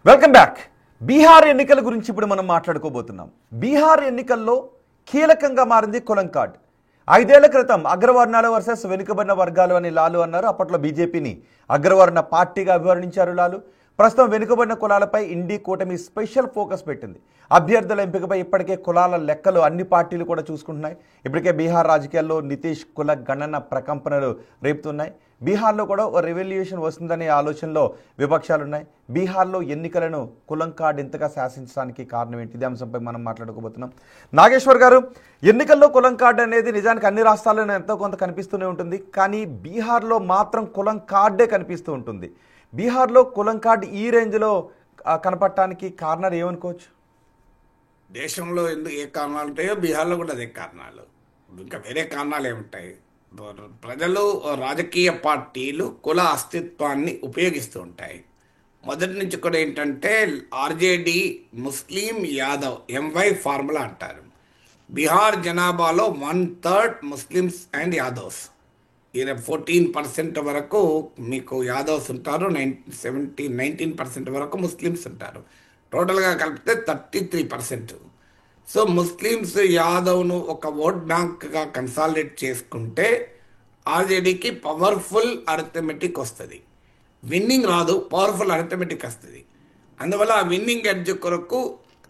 Welcome back. Bihar ఎన్నికల గురించి ఇప్పుడు మనం మాట్లాడుకోబోతున్నాం. బీహార్ ఎన్నికల్లో కీలకంగా మారింది కులం కార్డ్. 5 ఏళ్ల క్రితం అగ్రవర్ణాలు వర్సెస్ వెనుకబడిన వర్గాలు అని లాలు అన్నారు. అప్పట్లో బీజేపీని అగ్రవర్ణ పార్టీగా అభివర్ణించారు లాలు. ప్రస్తుతం వెనుకబడిన కులాలపై ఇండి కూటమి స్పెషల్ ఫోకస్ పెట్టింది. అభ్యర్థుల ఎంపికపై ఇప్పటికే కులాల లెక్కలు అన్ని పార్టీలు కూడా చూసుకుంటున్నాయి. ఇప్పటికే బీహార్ రాజకీయాల్లో నితీష్ కుల గణన ప్రకంపనలు రేపుతున్నాయి. బీహార్లో కూడా ఓ రెవల్యూషన్ వస్తుందనే ఆలోచనలో విపక్షాలున్నాయి. బీహార్లో ఎన్నికలను కులం కార్డు ఇంతగా శాసించడానికి కారణం ఏంటి? ఇదే అంశంపై మనం మాట్లాడుకోబోతున్నాం. నాగేశ్వర్ గారు, ఎన్నికల్లో కులం కార్డు అనేది నిజానికి అన్ని రాష్ట్రాల్లోనే ఎంతో కొంత కనిపిస్తూనే ఉంటుంది, కానీ బీహార్లో మాత్రం కులం కార్డే కనిపిస్తూ ఉంటుంది. బీహార్లో కులం కార్డు ఈ రేంజ్లో కనపడటానికి కారణాలు ఏమనుకోవచ్చు? దేశంలో ఎందుకు ఏ కారణాలు ఉంటాయో బీహార్లో కూడా అదే కారణాలు. ఇంకా వేరే కారణాలు ఏముంటాయి? ప్రజలు, రాజకీయ పార్టీలు కుల అస్తిత్వాన్ని ఉపయోగిస్తూ ఉంటాయి. మొదటి నుంచి కూడా ఏంటంటే RJD Muslim Yadav MY formula అంటారు. బీహార్ జనాభాలో 1/3 ముస్లిమ్స్ అండ్ యాదవ్స్. 14% వరకు మీకు యాదవ్స్ ఉంటారు, 19% వరకు ముస్లిమ్స్ ఉంటారు. టోటల్గా కలిపితే 33%. సో ముస్లిమ్స్ యాదవ్ను ఒక ఓట్ బ్యాంక్గా కన్సాలిడేట్ చేసుకుంటే ఆర్జేడీకి పవర్ఫుల్ అరిథమెటిక్ వస్తుంది. విన్నింగ్ రాదు, పవర్ఫుల్ అరిథమెటిక్ వస్తుంది. అందువల్ల ఆ విన్నింగ్ ఎడ్జ్ కొరకు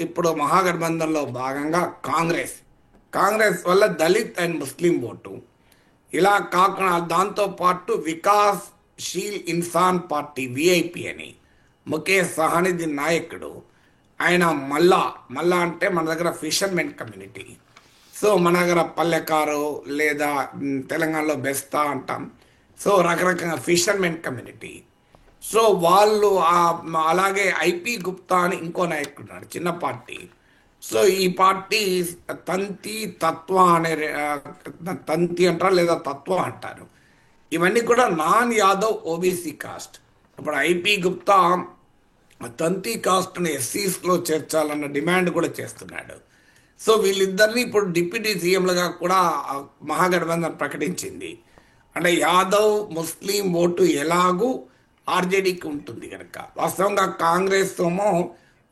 ఇప్పుడు మహాగఠబంధన్లో భాగంగా కాంగ్రెస్ వల్ల దళిత్ అండ్ ముస్లిం ఓటు, ఇలా కాకుండా దాంతోపాటు Vikas she'll Insaan party VIP అని ముఖేష్ సహాని దీని నాయకుడు. ఆయన మల్లా అంటే మన దగ్గర ఫిషర్మెన్ కమ్యూనిటీ. సో మన దగ్గర పల్లెకారు లేదా తెలంగాణలో బెస్తా అంటాం. సో రకరకాల ఫిషర్మెన్ కమ్యూనిటీ. సో వాళ్ళు అలాగే ఐపి గుప్తా అని ఇంకో నాయకుడు, చిన్న పార్టీ. సో ఈ పార్టీ తంతి అంటారు లేదా తత్వ అంటారు. ఇవన్నీ కూడా నాన్ యాదవ్ ఓబీసీ కాస్ట్. ఇప్పుడు ఐపి గుప్తా తంతి కాస్ట్ని ఎస్సీస్లో చేర్చాలన్న డిమాండ్ కూడా చేస్తున్నాడు. సో వీళ్ళిద్దరిని ఇప్పుడు డిప్యూటీ సీఎంలుగా కూడా మహాగఠబంధన్ ప్రకటించింది. అంటే యాదవ్ ముస్లిం ఓటు ఎలాగూ ఆర్జేడీకి ఉంటుంది కనుక, వాస్తవంగా కాంగ్రెస్ ఏమో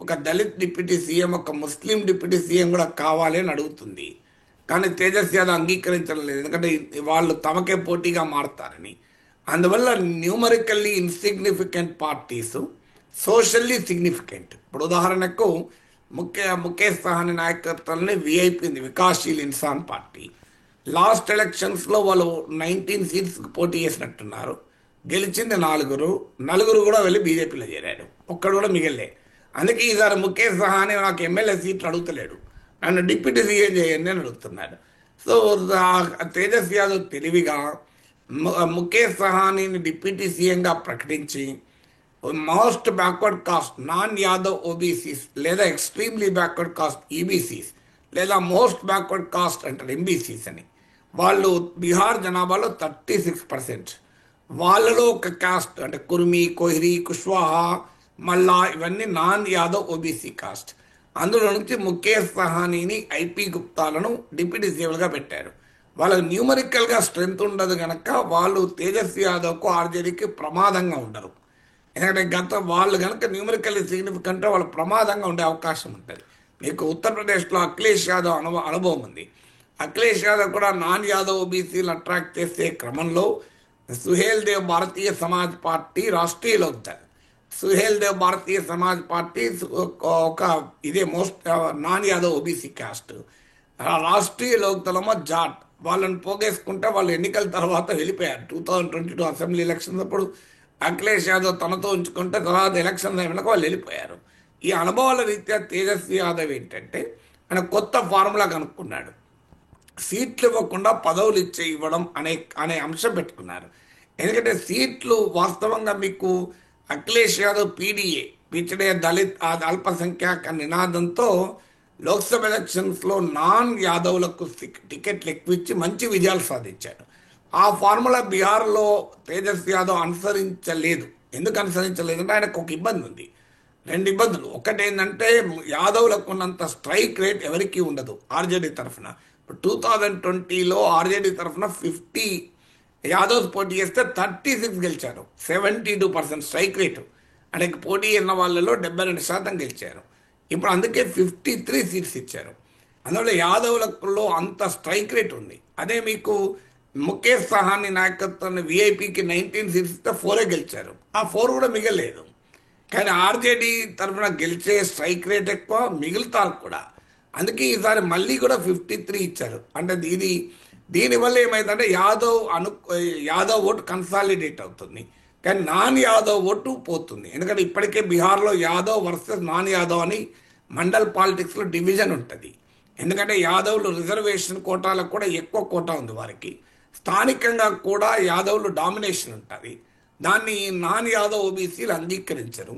ఒక దళిత్ డిప్యూటీ సీఎం, ఒక ముస్లిం డిప్యూటీ సీఎం కూడా కావాలి అని అడుగుతుంది. కానీ తేజస్వి యాదవ్ అంగీకరించడం లేదు, ఎందుకంటే వాళ్ళు తమకే పోటీగా మారతారని. అందువల్ల numerically insignificant parties socially significant. ఇప్పుడు ఉదాహరణకు ముఖేష్ సహాని నాయకత్వంలోని విఐపి ఉంది, వికాస్శీల్ ఇన్సాన్ పార్టీ. లాస్ట్ ఎలక్షన్స్లో వాళ్ళు 19 సీట్స్కి పోటీ చేసినట్టున్నారు. గెలిచింది 4 కూడా వెళ్ళి బీజేపీలో చేరాడు, ఒక్కడు కూడా మిగిలే. అందుకే ఈసారి ముఖేష్ సహాని నాకు ఎమ్మెల్యే సీట్లు అడుగుతలేడు, నన్ను డిప్యూటీ సీఎం చేయండి అని అడుగుతున్నాడు. సో తేజస్వి యాదవ్ తెలివిగా ముఖేష్ సహానిని డిప్యూటీ సీఎంగా ప్రకటించి most backward cost non Yadav OBCs లేదా ఎక్స్ట్రీమ్లీ బ్యాక్వర్డ్ కాస్ట్ ఈబీసీస్ లేదా మోస్ట్ బ్యాక్వర్డ్ కాస్ట్ అంటారు ఎంబీసీస్ అని, వాళ్ళు బీహార్ జనాభాలో 36%. వాళ్ళలో ఒక కాస్ట్ అంటే కుర్మి, కోహ్రీ, కుష్వాహా, మల్లా ఇవన్నీ నాన్ యాదవ్ ఓబీసీ కాస్ట్. అందులో నుంచి ముఖేష్ సహానీని, ఐపి గుప్తాలను డిప్యూటీ సీఎంలుగా పెట్టారు. వాళ్ళకి న్యూమరికల్గా స్ట్రెంత్ ఉండదు కనుక వాళ్ళు తేజస్వి యాదవ్కు ఆర్జేడీకి ప్రమాదంగా ఉండరు. ఎందుకంటే వాళ్ళు కనుక న్యూమరికల్లీ సిగ్నిఫికెంట్ వాళ్ళు ప్రమాదంగా ఉండే అవకాశం ఉంటుంది. మీకు ఉత్తరప్రదేశ్లో అఖిలేష్ యాదవ్ అనుభవం ఉంది. అఖిలేష్ యాదవ్ కూడా నాన్ యాదవ్ ఓబీసీలు అట్రాక్ట్ చేసే క్రమంలో సుహేల్ దేవ్ భారతీయ సమాజ్ పార్టీ రాష్ట్రీయలో ఉంటారు. సుహేల్ దేవ్ భారతీయ సమాజ్ పార్టీ ఒక ఇదే most non Yadav OBC caste. Rashtriya లోక్దళమో జాట్. వాళ్ళని పోగేసుకుంటే వాళ్ళు ఎన్నికల తర్వాత వెళ్ళిపోయారు. 2022 అసెంబ్లీ ఎలక్షన్స్ అప్పుడు అఖిలేష్ యాదవ్ తనతో ఉంచుకుంటే తర్వాత ఎలక్షన్ అయినాక వాళ్ళు వెళ్ళిపోయారు. ఈ అనుభవాల రీత్యా తేజస్వి యాదవ్ ఏంటంటే ఆయన కొత్త ఫార్ములా కనుక్కున్నాడు. సీట్లు ఇవ్వకుండా పదవులు ఇవ్వడం అనే అంశం పెట్టుకున్నారు. ఎందుకంటే సీట్లు వాస్తవంగా మీకు అఖిలేష్ యాదవ్ పీడీఏ పిచడే దళిత్ అల్పసంఖ్యాక నినాదంతో లోక్సభ ఎలక్షన్స్లో నాన్ యాదవ్లకు టికెట్లు ఎక్కువ ఇచ్చి మంచి విజయాలు సాధించాడు. ఆ ఫార్ములా బీహార్లో తేజస్వి యాదవ్ అనుసరించలేదు. ఎందుకు అనుసరించలేదంటే ఆయనకు ఒక ఇబ్బంది ఉంది, 2 ఇబ్బందులు. ఒకటి ఏంటంటే యాదవ్లకు ఉన్నంత స్ట్రైక్ రేట్ ఎవరికీ ఉండదు ఆర్జేడీ తరఫున. ఇప్పుడు 2020లో ఆర్జేడీ తరఫున 50 యాదవ్స్ పోటీ చేస్తే 36 గెలిచారు, 72% స్ట్రైక్ రేటు. ఆయనకి పోటీ అయిన వాళ్ళలో 72% గెలిచారు. ఇప్పుడు అందుకే 53 సీట్స్ ఇచ్చారు. అందువల్ల యాదవులలో అంత స్ట్రైక్ రేట్ ఉంది. అదే మీకు ముఖేష్ సహాని నాయకత్వాన్ని విఐపికి 19 సీట్స్ ఇస్తే 4 గెలిచారు. ఆ 4 కూడా మిగలేదు. కానీ ఆర్జేడీ తరఫున గెలిచే స్ట్రైక్ రేట్ ఎక్కువ, మిగులుతారు కూడా. అందుకే ఈసారి మళ్ళీ కూడా 53 ఇచ్చారు. అంటే దీనివల్ల ఏమైందంటే యాదవ్ ఓటు కన్సాలిడేట్ అవుతుంది, కానీ నాన్ యాదవ్ ఓటు పోతుంది. ఎందుకంటే ఇప్పటికే బీహార్లో యాదవ్ వర్సెస్ నాన్ యాదవ్ అని మండల్ పాలిటిక్స్లో డివిజన్ ఉంటుంది. ఎందుకంటే యాదవ్లు రిజర్వేషన్ కోటాలకు కూడా ఎక్కువ కోటా ఉంది వారికి. స్థానికంగా కూడా యాదవ్లు డామినేషన్ ఉంటుంది. దాన్ని నాన్ యాదవ్ ఓబీసీలు అంగీకరించరు.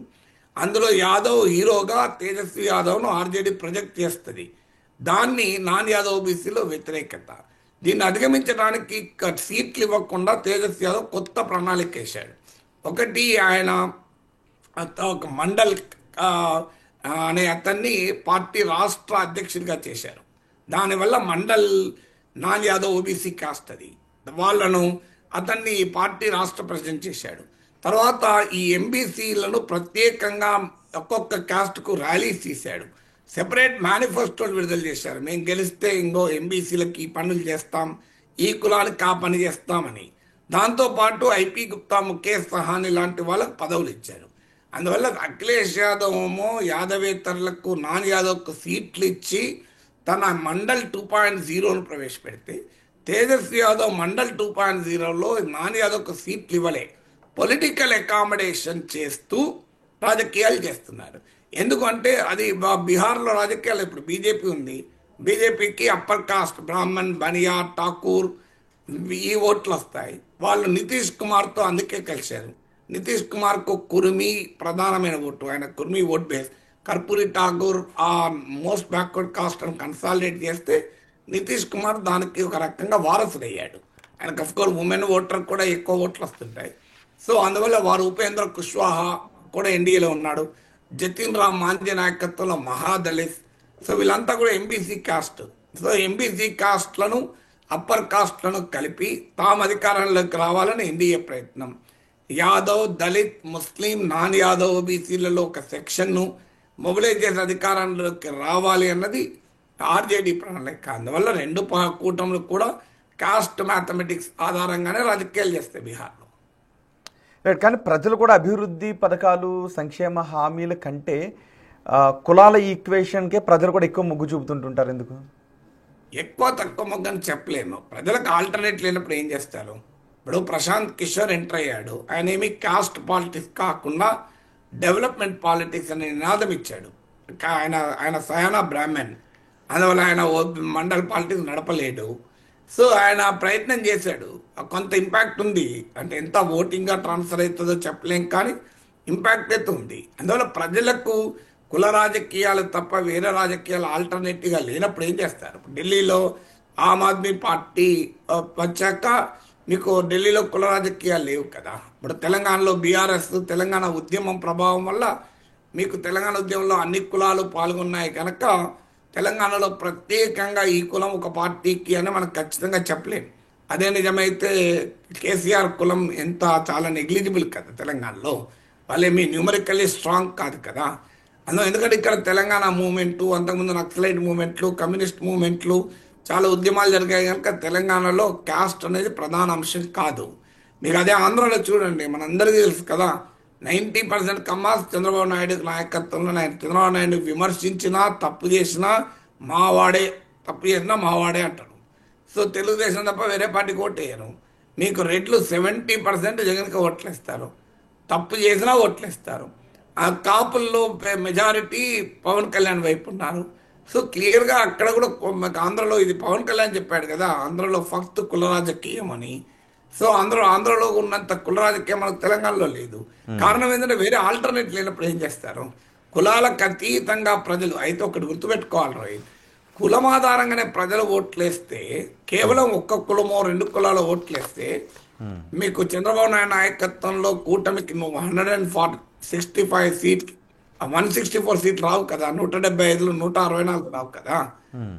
అందులో యాదవ్ హీరోగా తేజస్వి యాదవ్ను ఆర్జేడీ ప్రొజెక్ట్ చేస్తుంది. దాన్ని నాన్ యాదవ్ ఓబీసీలో వ్యతిరేకత. దీన్ని అధిగమించడానికి సీట్లు ఇవ్వకుండా తేజస్వి యాదవ్ కొత్త ప్రణాళిక వేశాడు. ఒకటి, ఆయన ఒక మండల్ అనే అతన్ని పార్టీ రాష్ట్ర అధ్యక్షుడిగా చేశారు. దానివల్ల mandal non Yadav OBC cost అది, వాళ్ళను అతన్ని పార్టీ రాష్ట్ర ప్రెసిడెంట్ చేశాడు. తర్వాత ఈ ఎంబీసీలను ప్రత్యేకంగా ఒక్కొక్క కాస్ట్కు ర్యాలీస్ తీశాడు. సెపరేట్ మేనిఫెస్టోలు విడుదల చేశారు. మేము గెలిస్తే ఇంకో ఎంబీసీలకి ఈ పనులు చేస్తాం, ఈ కులానికి ఆ పని చేస్తామని. దాంతోపాటు ఐపీ గుప్తా, ముఖేష్ సహాని లాంటి వాళ్ళకు పదవులు ఇచ్చారు. అందువల్ల అఖిలేష్ యాదవ్ ఏమో యాదవేతరులకు నాన్ యాదవ్కు సీట్లు ఇచ్చి తన మండల్ 2.0ను ప్రవేశపెడితే, తేజస్వి యాదవ్ మండల్ 2.0లో నాన్ యాదవ్కు సీట్లు ఇవ్వలే. పొలిటికల్ అకామిడేషన్ చేస్తూ రాజకీయాలు చేస్తున్నారు. ఎందుకంటే అది బీహార్లో రాజకీయాలు ఇప్పుడు బీజేపీ ఉంది. బీజేపీకి అప్పర్ కాస్ట్ బ్రాహ్మణ్, బనియా, ఠాకూర్ ఈ ఓట్లు వస్తాయి. వాళ్ళు నితీష్ కుమార్తో అందుకే కలిశారు. నితీష్ కుమార్కు కుర్మి ప్రధానమైన ఓటు, ఆయన కుర్మి ఓట్ బేస్. కర్పూరి ఠాకూర్ ఆ మోస్ట్ బ్యాక్వర్డ్ కాస్ట్ అని కన్సాలిడేట్ చేస్తే నితీష్ కుమార్ దానికి ఒక రకంగా వారసుడయ్యాడు. ఆయనకు అఫ్కోర్స్ ఉమెన్ ఓటర్ కూడా ఎక్కువ ఓట్లు వస్తుంటాయి. సో అందువల్ల వారు ఉపేంద్ర కుష్వాహా కూడా ఎన్డీఏలో ఉన్నాడు. జతిన్ రామ్ మాంఝీ నాయకత్వంలో మహాదళిత్. సో వీళ్ళంతా కూడా ఎంబీసీ కాస్ట్. సో ఎంబీసీ కాస్ట్లను అప్పర్ కాస్ట్లను కలిపి తాము అధికారంలోకి రావాలని ఎన్డీఏ ప్రయత్నం. యాదవ్, దళిత్, ముస్లిం, నాన్ యాదవ్ ఓబీసీలలో ఒక సెక్షన్ను మొబిలైజ్ చేసి అధికారంలోకి రావాలి అన్నది ఆర్జేడీ ప్రణాళిక. అందువల్ల రెండు కూటములు కూడా కాస్ట్ మ్యాథమెటిక్స్ ఆధారంగానే రాజకీయాలు చేస్తాయి బీహార్లో. రైట్. కానీ ప్రజలు కూడా అభివృద్ధి పథకాలు, సంక్షేమ హామీల కంటే కులాల ఈక్వేషన్కే ప్రజలు కూడా ఎక్కువ మొగ్గు చూపుతుంటుంటారు. ఎందుకు? ఎక్కువ తక్కువ మొగ్గని చెప్పలేము. ప్రజలకు ఆల్టర్నేట్ లేనప్పుడు ఏం చేస్తారు? ఇప్పుడు ప్రశాంత్ కిషోర్ ఎంటర్ అయ్యాడు. ఆయన ఏమి కాస్ట్ పాలిటిక్స్ కాకుండా డెవలప్మెంట్ పాలిటిక్స్ అనే నినాదం ఇచ్చాడు. ఆయన సయానా బ్రాహ్మణ్, అందువల్ల ఆయన మండల్ పాలిటిక్స్ నడపలేడు. సో ఆయన ప్రయత్నం చేశాడు. కొంత ఇంపాక్ట్ ఉంది. అంటే ఎంత ఓటింగ్గా ట్రాన్స్ఫర్ అవుతుందో చెప్పలేం, కానీ ఇంపాక్ట్ అయితే ఉంది. అందువల్ల ప్రజలకు కుల రాజకీయాలు తప్ప వేరే రాజకీయాలు ఆల్టర్నేటివ్గా లేనప్పుడు ఏం చేస్తారు? ఢిల్లీలో ఆమ్ ఆద్మీ పార్టీ వచ్చాక మీకు ఢిల్లీలో కుల రాజకీయాలు లేవు కదా. ఇప్పుడు తెలంగాణలో బీఆర్ఎస్ తెలంగాణ ఉద్యమం ప్రభావం వల్ల మీకు తెలంగాణ ఉద్యమంలో అన్ని కులాలు పాల్గొన్నాయి కనుక తెలంగాణలో ప్రత్యేకంగా ఈ కులం ఒక పార్టీకి అని మనం ఖచ్చితంగా చెప్పలేము. అదే నిజమైతే కేసీఆర్ కులం చాలా నెగ్లిజిబుల్ కదా తెలంగాణలో. వాళ్ళేమి న్యూమరికల్లీ స్ట్రాంగ్ కాదు కదా. అందులో ఎందుకంటే ఇక్కడ తెలంగాణ మూవ్మెంటు, అంతకుముందు నక్సలైట్ మూవ్మెంట్లు, కమ్యూనిస్ట్ మూవ్మెంట్లు, చాలా ఉద్యమాలు జరిగాయి కనుక తెలంగాణలో క్యాస్ట్ అనేది ప్రధాన అంశం కాదు. మీరు అదే ఆంధ్రలో చూడండి, మనందరికీ తెలుసు కదా, 90% కమ్మాస్ చంద్రబాబు నాయుడు నాయకత్వంలో చంద్రబాబు నాయుడు విమర్శించినా, తప్పు చేసినా మావాడే, తప్పు చేసినా మావాడే అంటాడు. సో తెలుగుదేశం తప్ప వేరే పార్టీకి ఓటేయరు. మీకు రెడ్లు 70% జగన్కి ఓట్లేస్తారు, తప్పు చేసినా ఓట్లేస్తారు. ఆ కాపుల్లో మెజారిటీ పవన్ కళ్యాణ్ వైపు ఉన్నారు. సో క్లియర్గా అక్కడ కూడా ఆంధ్రలో ఇది పవన్ కళ్యాణ్ చెప్పాడు కదా, ఆంధ్రలో ఫక్త్ కుల రాజకీయం అని. సో ఆంధ్రలో ఉన్నంత కుల రాజకీయం మనకు తెలంగాణలో లేదు. కారణం ఏంటంటే వేరే ఆల్టర్నేట్ లేనప్పుడు ఏం చేస్తారు? కులాలకు అతీతంగా ప్రజలు అయితే ఒకటి గుర్తుపెట్టుకోవాలి రోహిత్, కులం ఆధారంగానే ప్రజలు ఓట్లేస్తే, కేవలం ఒక్క కులమో 2 కులాల ఓట్లేస్తే మీకు చంద్రబాబు నాయుడు నాయకత్వంలో కూటమికి 165 సీట్లు, 164 సీట్లు రావు కదా, 175, 164 రావు కదా.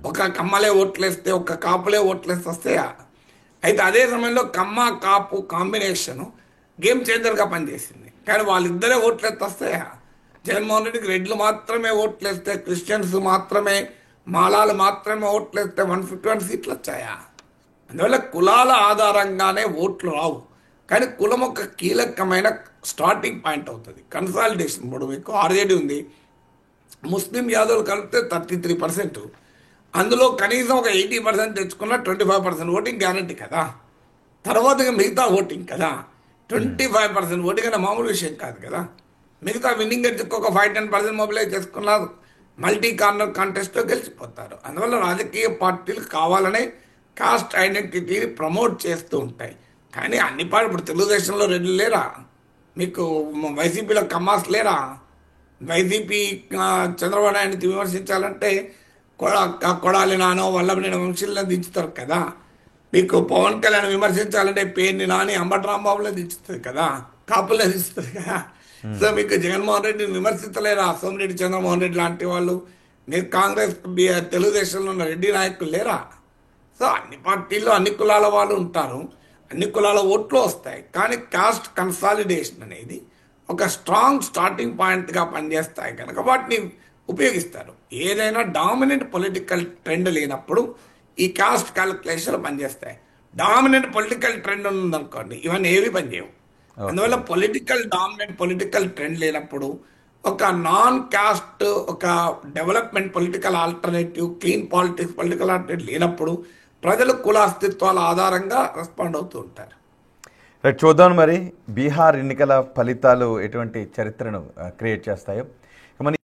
ఒక కమ్మలే ఓట్లేస్తే, ఒక కాపులే ఓట్లేస్తే వస్తాయా? అయితే అదే సమయంలో కమ్మ కాపు కాంబినేషన్ గేమ్ చేంజర్గా పనిచేసింది. కానీ వాళ్ళిద్దరే ఓట్లు వస్తాయా? జగన్మోహన్ రెడ్డికి రెడ్లు మాత్రమే ఓట్లు వేస్తే, క్రిస్టియన్స్ మాత్రమే, మాలాలు మాత్రమే ఓట్లు వేస్తే 151 సీట్లు వచ్చాయా? అందువల్ల కులాల ఆధారంగానే ఓట్లు రావు. కానీ కులం ఒక కీలకమైన స్టార్టింగ్ పాయింట్ అవుతుంది కన్సాలిడేషన్. ఇప్పుడు మీకు ఆర్జేడీ ఉంది, ముస్లిం యాదవులు కలిపితే 33%, అందులో కనీసం ఒక 80% తెచ్చుకున్న 25% ఓటింగ్ గ్యారంటీ కదా. తర్వాత మిగతా ఓటింగ్ కదా, 25% ఓటింగ్ అనే మామూలు విషయం కాదు కదా. మిగతా విన్నింగ్ ఒక 5-10% మొబిలైజ్ చేసుకున్న మల్టీ కార్నర్ కాంటెస్ట్లో గెలిచిపోతారు. అందువల్ల రాజకీయ పార్టీలు కావాలనే కాస్ట్ ఐడెంటిటీని ప్రమోట్ చేస్తూ ఉంటాయి. కానీ అన్ని పార్టీ, ఇప్పుడు తెలుగుదేశంలో రెడ్లు లేరా, మీకు వైసీపీలో కమ్మాస్ లేరా? వైసీపీ చంద్రబాబు నాయుడిని విమర్శించాలంటే కొడాలి నానో వల్లభనేని వంశీలను దించుతారు కదా. మీకు పవన్ కళ్యాణ్ విమర్శించాలంటే పేర్ని నాని అంబటి రాంబాబులో దించుతుంది కదా, కాపుల్లో దించుతుంది కదా. సో మీకు జగన్మోహన్ రెడ్డిని విమర్శించలేరా? సోమిరెడ్డి చంద్రమోహన్ రెడ్డి లాంటి వాళ్ళు, మీరు కాంగ్రెస్ తెలుగుదేశంలో ఉన్న రెడ్డి నాయకులు లేరా? సో అన్ని పార్టీల్లో అన్ని కులాల వాళ్ళు ఉంటారు, అన్ని కులాల ఓట్లు వస్తాయి. కానీ కాస్ట్ కన్సాలిడేషన్ అనేది ఒక స్ట్రాంగ్ స్టార్టింగ్ పాయింట్గా పనిచేస్తాయి కనుక వాటిని ఉపయోగిస్తారు. ఏదైనా డామినెంట్ పొలిటికల్ ట్రెండ్ లేనప్పుడు ఈ కాస్ట్ క్యాలిక్యులేషన్ పనిచేస్తాయి. డామినెంట్ పొలిటికల్ ట్రెండ్ ఉందనుకోండి, ఇవన్నీ ఏవి పనిచేయవు. అందువల్ల డామినెంట్ పొలిటికల్ ట్రెండ్ లేనప్పుడు ఒక నాన్ కాస్ట్, ఒక development political alternative, clean politics political alternative లేనప్పుడు ప్రజలు కుల అస్తిత్వాల ఆధారంగా రెస్పాండ్ అవుతూ ఉంటారు. రైట్, చూద్దాం మరి బీహార్ ఎన్నికల ఫలితాలు ఎటువంటి చరిత్రను క్రియేట్ చేస్తాయో.